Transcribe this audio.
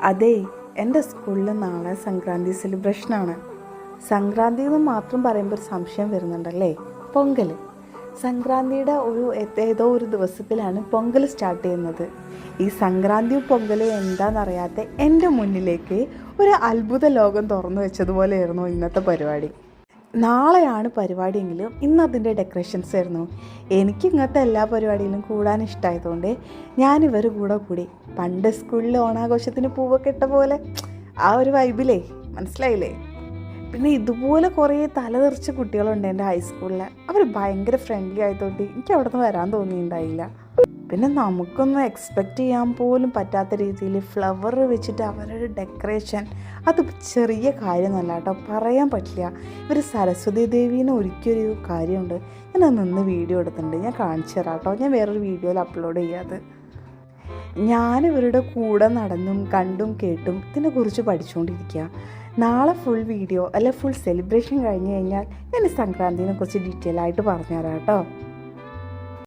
അതെ, എൻ്റെ സ്കൂളിൽ നാളെ സംക്രാന്തി സെലിബ്രേഷനാണ്. സംക്രാന്തി എന്ന് മാത്രം പറയുമ്പോൾ ഒരു സംശയം വരുന്നുണ്ടല്ലേ? പൊങ്കൽ. സംക്രാന്തിയുടെ ഏതോ ഒരു ദിവസത്തിലാണ് പൊങ്കൽ സ്റ്റാർട്ട് ചെയ്യുന്നത്. ഈ സംക്രാന്തിയും പൊങ്കലും എന്താണെന്നറിയാത്ത എൻ്റെ മുന്നിലേക്ക് ഒരു അത്ഭുത ലോകം തുറന്നു വെച്ചതുപോലെയായിരുന്നു ഇന്നത്തെ പരിപാടി. നാളെയാണ് പരിപാടിയെങ്കിലും ഇന്ന് അതിൻ്റെ ഡെക്കറേഷൻസ് ആയിരുന്നു. എനിക്ക് ഇങ്ങനത്തെ എല്ലാ പരിപാടിയിലും കൂടാൻ ഇഷ്ടമായതുകൊണ്ട് ഞാനിവർ കൂടി പണ്ട് സ്കൂളിൽ ഓണാഘോഷത്തിന് പൂവൊക്കെ ഇട്ട പോലെ ആ ഒരു വൈബിലേ, മനസ്സിലായില്ലേ? പിന്നെ ഇതുപോലെ കുറേ തലതെറിച്ച കുട്ടികളുണ്ട് എൻ്റെ ഹൈസ്കൂളിൽ. അവർ ഭയങ്കര ഫ്രണ്ട്ലി ആയതുകൊണ്ട് എനിക്ക് അവിടെ നിന്ന് വരാൻ തോന്നിയിട്ടുണ്ടായില്ല. പിന്നെ നമുക്കൊന്നും എക്സ്പെക്റ്റ് ചെയ്യാൻ പോലും പറ്റാത്ത രീതിയിൽ ഫ്ലവർ വെച്ചിട്ട് അവരുടെ ഡെക്കറേഷൻ, അത് ചെറിയ കാര്യമൊന്നുമല്ല കേട്ടോ, പറയാൻ പറ്റില്ല. ഇവർ സരസ്വതി ദേവീനെ ഒരുക്കിയൊരു കാര്യമുണ്ട്. ഞാനത് നിന്ന് വീഡിയോ എടുത്തിട്ടുണ്ട്, ഞാൻ കാണിച്ചു തരാം കേട്ടോ. ഞാൻ വേറൊരു വീഡിയോയിൽ അപ്ലോഡ് ചെയ്യാതെ. ഞാനിവരുടെ കൂടെ നടന്നും കണ്ടും കേട്ടും ഇതിനെക്കുറിച്ച് പഠിച്ചുകൊണ്ടിരിക്കുക. നാളെ ഫുൾ വീഡിയോ അല്ലെ ഫുൾ സെലിബ്രേഷൻ കഴിഞ്ഞ് കഴിഞ്ഞാൽ ഞാൻ സംക്രാന്തിനെ കുറിച്ച് ഡീറ്റെയിൽ ആയിട്ട് പറഞ്ഞുതരാം കേട്ടോ.